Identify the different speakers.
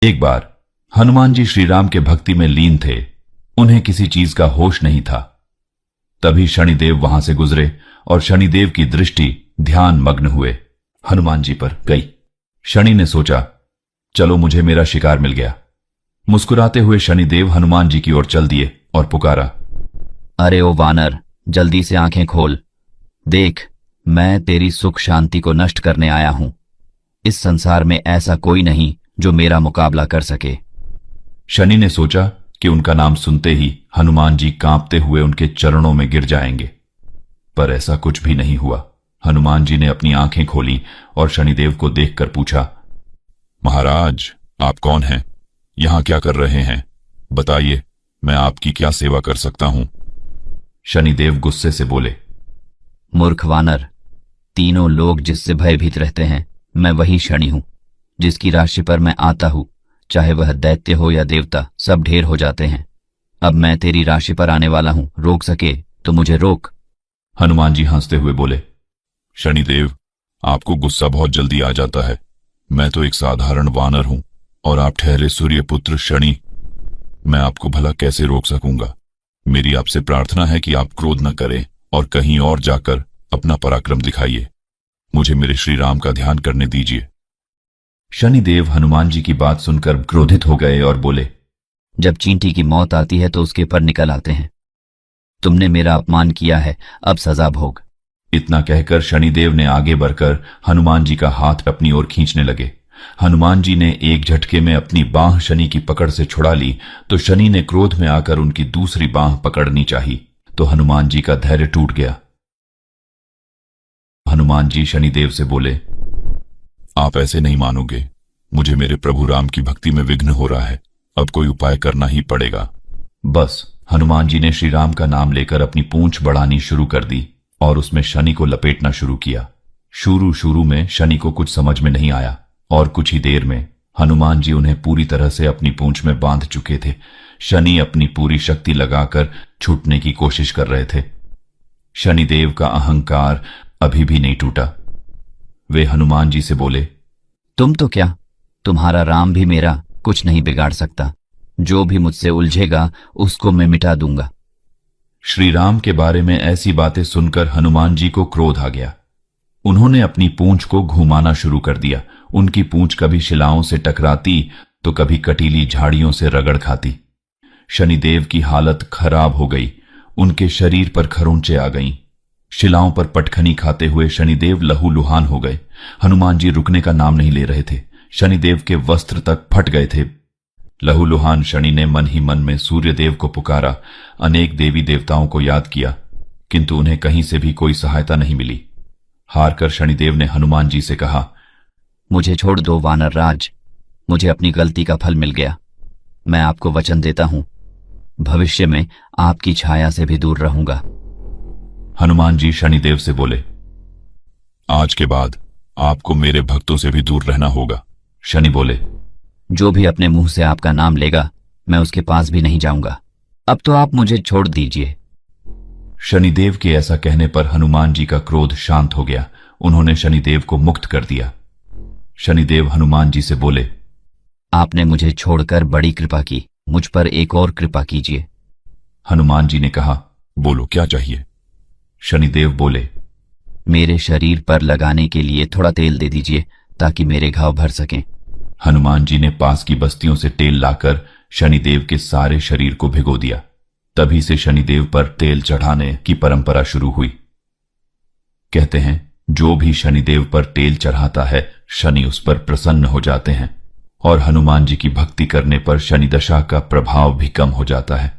Speaker 1: एक बार हनुमान जी श्री राम के भक्ति में लीन थे। उन्हें किसी चीज का होश नहीं था। तभी शनिदेव वहां से गुजरे और शनिदेव की दृष्टि ध्यान मग्न हुए हनुमान जी पर गई। शनि ने सोचा, चलो मुझे मेरा शिकार मिल गया। मुस्कुराते हुए शनिदेव हनुमान जी की ओर चल दिए और पुकारा,
Speaker 2: अरे ओ वानर, जल्दी से आंखें खोल। देख, मैं तेरी सुख शांति को नष्ट करने आया हूं। इस संसार में ऐसा कोई नहीं जो मेरा मुकाबला कर सके।
Speaker 1: शनि ने सोचा कि उनका नाम सुनते ही हनुमान जी कांपते हुए उनके चरणों में गिर जाएंगे, पर ऐसा कुछ भी नहीं हुआ। हनुमान जी ने अपनी आंखें खोली और शनिदेव को देखकर पूछा, महाराज, आप कौन हैं? यहां क्या कर रहे हैं? बताइए, मैं आपकी क्या सेवा कर सकता हूं? शनिदेव गुस्से से बोले,
Speaker 2: मूर्ख वानर, तीनों लोग जिससे भयभीत रहते हैं, मैं वही शनि हूं। जिसकी राशि पर मैं आता हूं, चाहे वह दैत्य हो या देवता, सब ढेर हो जाते हैं। अब मैं तेरी राशि पर आने वाला हूं, रोक सके तो मुझे रोक।
Speaker 1: हनुमान जी हंसते हुए बोले, शनिदेव, आपको गुस्सा बहुत जल्दी आ जाता है। मैं तो एक साधारण वानर हूं और आप ठहरे सूर्यपुत्र शनि। मैं आपको भला कैसे रोक सकूंगा? मेरी आपसे प्रार्थना है कि आप क्रोध न करें और कहीं और जाकर अपना पराक्रम दिखाइए। मुझे मेरे श्री राम का ध्यान करने दीजिए। शनिदेव हनुमान जी की बात सुनकर क्रोधित हो गए और बोले,
Speaker 2: जब चींटी की मौत आती है तो उसके पर निकल आते हैं। तुमने मेरा अपमान किया है, अब सजा भोग।
Speaker 1: इतना कहकर शनिदेव ने आगे बढ़कर हनुमान जी का हाथ अपनी ओर खींचने लगे। हनुमान जी ने एक झटके में अपनी बांह शनि की पकड़ से छुड़ा ली तो शनि ने क्रोध में आकर उनकी दूसरी बांह पकड़नी चाही तो हनुमान जी का धैर्य टूट गया। हनुमान जी शनिदेव से बोले, आप ऐसे नहीं मानोगे। मुझे मेरे प्रभु राम की भक्ति में विघ्न हो रहा है। अब कोई उपाय करना ही पड़ेगा। बस हनुमान जी ने श्री राम का नाम लेकर अपनी पूंछ बढ़ानी शुरू कर दी और उसमें शनि को लपेटना शुरू किया। शुरू में शनि को कुछ समझ में नहीं आया और कुछ ही देर में हनुमान जी उन्हें पूरी तरह से अपनी पूंछ में बांध चुके थे। शनि अपनी पूरी शक्ति लगाकर छूटने की कोशिश कर रहे थे। शनिदेव का अहंकार अभी भी नहीं टूटा। वे हनुमान जी से बोले,
Speaker 2: तुम तो क्या, तुम्हारा राम भी मेरा कुछ नहीं बिगाड़ सकता। जो भी मुझसे उलझेगा उसको मैं मिटा दूंगा।
Speaker 1: श्री राम के बारे में ऐसी बातें सुनकर हनुमान जी को क्रोध आ गया। उन्होंने अपनी पूंछ को घुमाना शुरू कर दिया। उनकी पूंछ कभी शिलाओं से टकराती तो कभी कटीली झाड़ियों से रगड़ खाती। शनिदेव की हालत खराब हो गई। उनके शरीर पर खरोंचे आ गईं। शिलाओं पर पटखनी खाते हुए शनिदेव लहूलुहान हो गए। हनुमान जी रुकने का नाम नहीं ले रहे थे। शनिदेव के वस्त्र तक फट गए थे। लहूलुहान शनि ने मन ही मन में सूर्यदेव को पुकारा, अनेक देवी देवताओं को याद किया, किंतु उन्हें कहीं से भी कोई सहायता नहीं मिली। हारकर शनिदेव ने हनुमान जी से कहा,
Speaker 2: मुझे छोड़ दो वानर राज, मुझे अपनी गलती का फल मिल गया। मैं आपको वचन देता हूं, भविष्य में आपकी छाया से भी दूर रहूंगा।
Speaker 1: हनुमान जी शनिदेव से बोले, आज के बाद आपको मेरे भक्तों से भी दूर रहना होगा। शनि बोले,
Speaker 2: जो भी अपने मुंह से आपका नाम लेगा मैं उसके पास भी नहीं जाऊंगा। अब तो आप मुझे छोड़ दीजिए।
Speaker 1: शनिदेव के ऐसा कहने पर हनुमान जी का क्रोध शांत हो गया। उन्होंने शनिदेव को मुक्त कर दिया। शनिदेव हनुमान जी से बोले,
Speaker 2: आपने मुझे छोड़कर बड़ी कृपा की, मुझ पर एक और कृपा कीजिए।
Speaker 1: हनुमान जी ने कहा, बोलो क्या चाहिए? शनिदेव बोले,
Speaker 2: मेरे शरीर पर लगाने के लिए थोड़ा तेल दे दीजिए ताकि मेरे घाव भर सकें।
Speaker 1: हनुमान जी ने पास की बस्तियों से तेल लाकर शनिदेव के सारे शरीर को भिगो दिया। तभी से शनिदेव पर तेल चढ़ाने की परंपरा शुरू हुई। कहते हैं, जो भी शनिदेव पर तेल चढ़ाता है शनि उस पर प्रसन्न हो जाते हैं और हनुमान जी की भक्ति करने पर शनि दशा का प्रभाव भी कम हो जाता है।